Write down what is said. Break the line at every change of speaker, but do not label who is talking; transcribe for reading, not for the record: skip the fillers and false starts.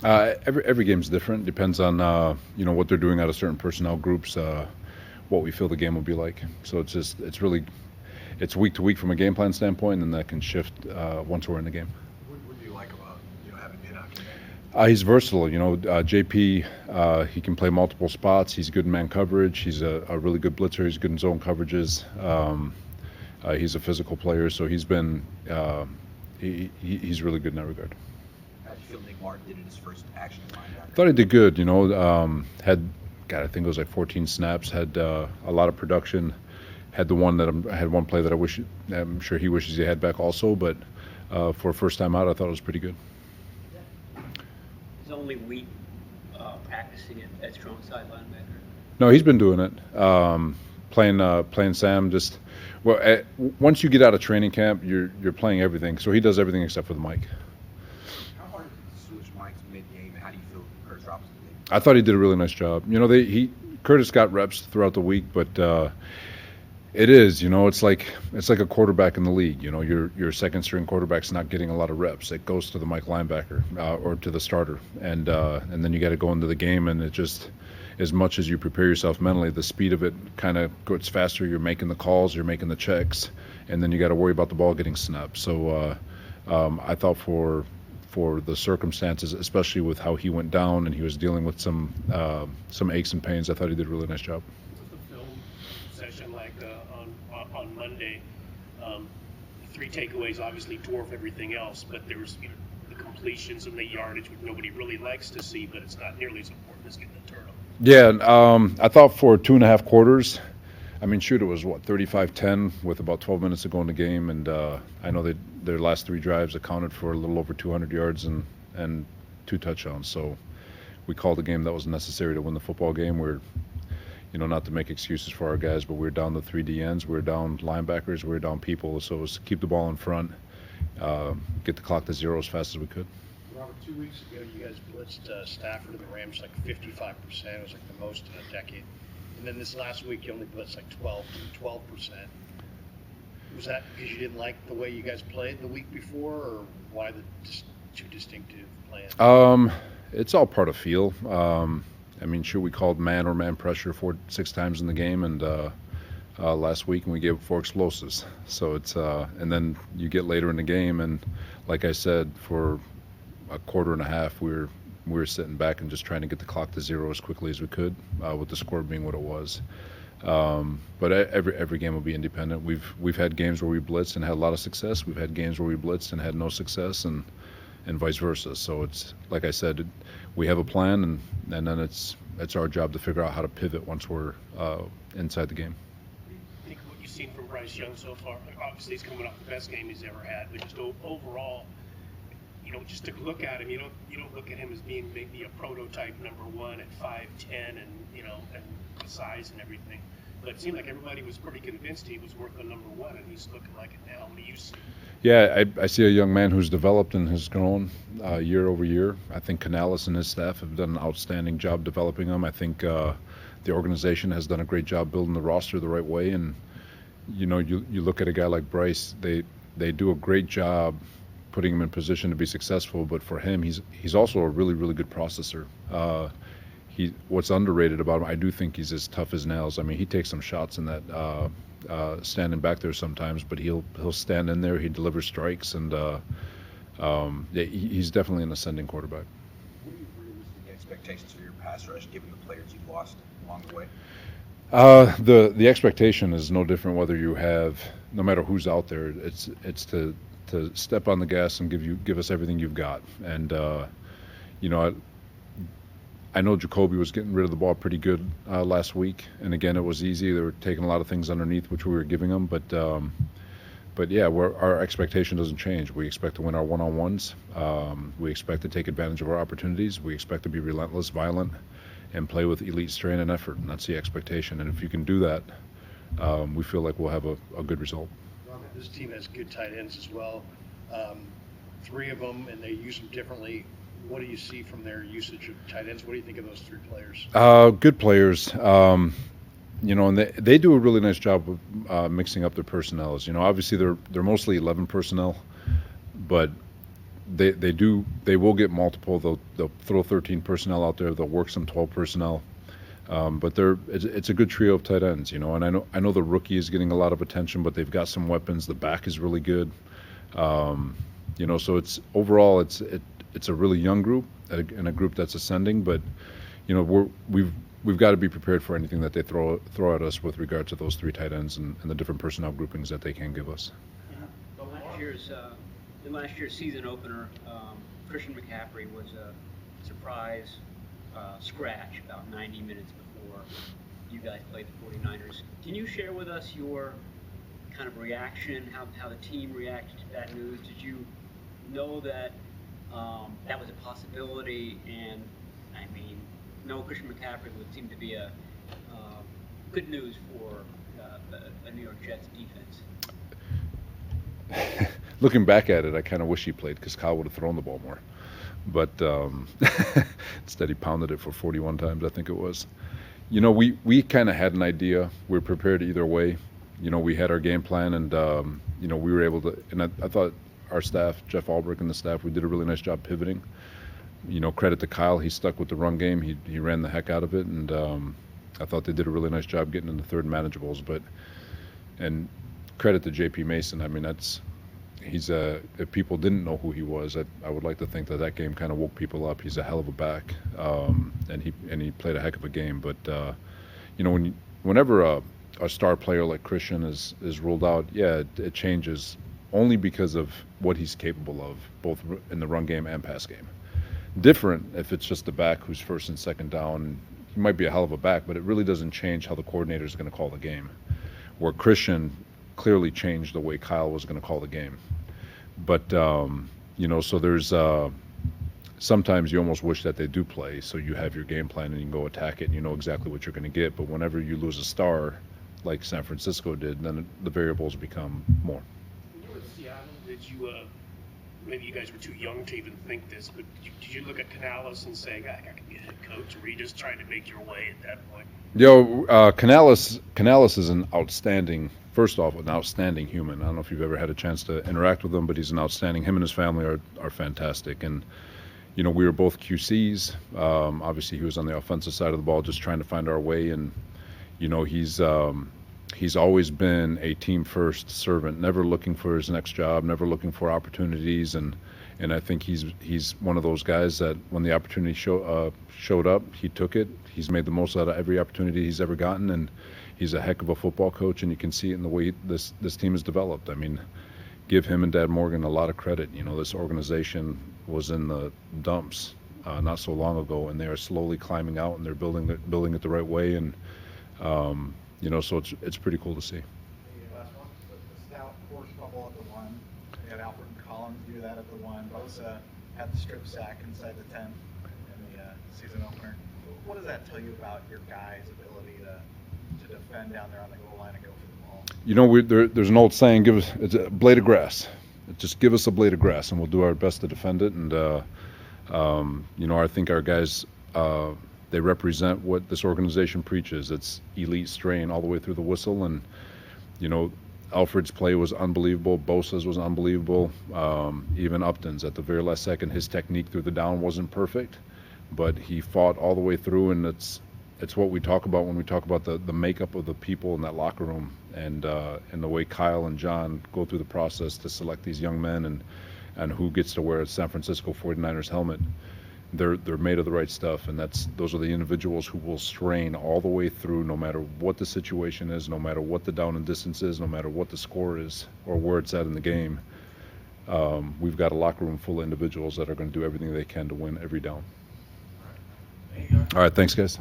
Every game's different. Depends on what they're doing out of certain personnel groups, what we feel the game will be like. So it's week to week from a game plan standpoint, and that can shift once we're in the game.
What do you like about having him out there?
He's versatile. JP, he can play multiple spots. He's good in man coverage. He's a really good blitzer. He's good in zone coverages. He's a physical player, so he's been he's really good in that regard.
How did you feel Nick Martin did in his first action linebacker?
I thought he did good. I think it was like 14 snaps. Had a lot of production. Had one play that I'm sure he wishes he had back also. But for a first time out, I thought it was pretty good.
His only week practicing at strong side linebacker.
No, he's been doing it. Playing Sam. Once you get out of training camp, you're playing everything. So he does everything except for the mic.
How hard is it to switch mics mid-game, and how do you feel Curtis Robinson did?
I thought he did a really nice job. Curtis got reps throughout the week, but it is, it's like a quarterback in the league. Your second string quarterback's not getting a lot of reps. It goes to the Mike linebacker or to the starter, and then you got to go into the game, and it just, as much as you prepare yourself mentally, the speed of it kind of goes faster. You're making the calls, you're making the checks, and then you got to worry about the ball getting snapped. So I thought for the circumstances, especially with how he went down and he was dealing with some aches and pains, I thought he did a really nice job.
The film session like on Monday, 3 takeaways obviously dwarf everything else, but there was the completions and the yardage, which nobody really likes to see, but it's not nearly as important as getting the turnover.
Yeah, I thought for 2.5 quarters, it was 35-10 with about 12 minutes to go in the game, and I know their last 3 drives accounted for a little over 200 yards and 2 touchdowns. So we called a game that was necessary to win the football game. We're, not to make excuses for our guys, but we're down to 3 DNs, we're down linebackers, we're down people. So it was keep the ball in front, get the clock to 0 as fast as we could.
Robert, 2 weeks ago, you guys blitzed Stafford and the Rams like 55%. It was like the most in a decade. And then this last week, you only blitzed like 12%. Was that because you didn't like the way you guys played the week before, or why the two distinctive plans?
It's all part of feel. Sure, we called man or man pressure 4-6 times in the game, and last week, and we gave up 4 explosives. So it's and then you get later in the game, and like I said, for a quarter and a half, we were sitting back and just trying to get the clock to 0 as quickly as we could, with the score being what it was. But every game will be independent. We've had games where we blitzed and had a lot of success. We've had games where we blitzed and had no success, and vice versa. So it's like I said, we have a plan, and then it's our job to figure out how to pivot once we're inside the game.
I think what you've seen from Bryce Young so far, obviously he's coming off the best game he's ever had, but just overall, just to look at him, you don't look at him as being maybe a prototype number 1 at 5'10" and and size and everything. But it seemed like everybody was pretty convinced he was worth the number 1, and he's looking like it now. What do you see?
Yeah, I see a young man who's developed and has grown year over year. I think Canales and his staff have done an outstanding job developing him. I think the organization has done a great job building the roster the right way. And you look at a guy like Bryce, they do a great job putting him in position to be successful. But for him, he's also a really, really good processor. What's underrated about him, I do think he's as tough as nails. He takes some shots in that standing back there sometimes, but he'll stand in there. He delivers strikes, and he's definitely an ascending quarterback.
What are your realistic expectations for your pass rush, given the players you've lost along the way?
The expectation is no different whether you have, no matter who's out there. It's to step on the gas and give us everything you've got. And I know Jacoby was getting rid of the ball pretty good last week, and again, it was easy. They were taking a lot of things underneath, which we were giving them. But yeah, our expectation doesn't change. We expect to win our one-on-ones. We expect to take advantage of our opportunities. We expect to be relentless, violent, and play with elite strain and effort. And that's the expectation. And if you can do that, we feel like we'll have a good result.
Robert, this team has good tight ends as well. 3 of them, and they use them differently. What do you see from their usage of tight ends? What do you think of those 3 players?
Good players. And they do a really nice job of mixing up their personnels. Obviously they're mostly 11 personnel, but they will get multiple. They'll throw 13 personnel out there. They'll work some 12 personnel. But it's a good trio of tight ends, you know. And I know the rookie is getting a lot of attention, but they've got some weapons. The back is really good, you know. So it's overall it's a really young group and a group that's ascending. But you know we've got to be prepared for anything that they throw at us with regard to those three tight ends and the different personnel groupings that they can give us.
The last year's season opener, Christian McCaffrey was a surprise scratch about 90 minutes before you guys played the 49ers. Can you share with us your kind of reaction, how the team reacted to that news? Did you know that that was a possibility? And I mean, no, Christian McCaffrey would seem to be a good news for a New York Jets defense.
Looking back at it, I kind of wish he played because Kyle would have thrown the ball more. But instead he pounded it for 41 times, I think it was. You know, we kind of had an idea. We were prepared either way. You know, we had our game plan, and you know, we were able to. And I thought our staff, Jeff Albrecht and the staff, we did a really nice job pivoting. You know, credit to Kyle. He stuck with the run game. He ran the heck out of it, and I thought they did a really nice job getting into third manageables. And credit to J.P. Mason. I mean, he's if people didn't know who he was, I would like to think that game kind of woke people up. He's a hell of a back, and he played a heck of a game. But you know, whenever a star player like Christian is ruled out, yeah, it changes only because of what he's capable of, both in the run game and pass game. Different if it's just the back who's first and second down. He might be a hell of a back, but it really doesn't change how the coordinator is going to call the game. Where Christian clearly changed the way Kyle was going to call the game. But you know, so there's sometimes you almost wish that they do play, so you have your game plan and you can go attack it and you know exactly what you're going to get. But whenever you lose a star, like San Francisco did, then the variables become more.
When you were in Seattle, did you maybe you guys were too young to even think this, but did you look at Canales and say, I can be a head coach, or were you just trying to make your way at that point?
Canales is an outstanding human. I don't know if you've ever had a chance to interact with him, but he's an outstanding. Him and his family are fantastic. And you know, we were both QCs. Obviously, he was on the offensive side of the ball, just trying to find our way. And you know, he's always been a team first servant, never looking for his next job, never looking for opportunities. And I think he's one of those guys that when the opportunity showed up, he took it. He's made the most out of every opportunity he's ever gotten, and he's a heck of a football coach, and you can see it in the way this team is developed. I mean, give him and Dad Morgan a lot of credit. You know, this organization was in the dumps not so long ago, and they are slowly climbing out, and they're building it the right way. And you know, so it's pretty cool to see.
Last one, the stout forced fumble at the one. You had Alfred and Collins do that at the one. Bosa had the strip sack inside the 10 in the season opener. What does that tell you about your guys' ability to defend down there on the goal line and go for the ball?
You know, there's an old saying: it's a blade of grass. Just give us a blade of grass, and we'll do our best to defend it. And you know, I think our guys. They represent what this organization preaches. It's elite strain all the way through the whistle. And, you know, Alfred's play was unbelievable. Bosa's was unbelievable. Even Upton's at the very last second, his technique through the down wasn't perfect, but he fought all the way through. And it's what we talk about when we talk about the makeup of the people in that locker room, and the way Kyle and John go through the process to select these young men and who gets to wear a San Francisco 49ers helmet. They're made of the right stuff, and those are the individuals who will strain all the way through, no matter what the situation is, no matter what the down and distance is, no matter what the score is or where it's at in the game. We've got a locker room full of individuals that are going to do everything they can to win every down. All right, thanks, guys.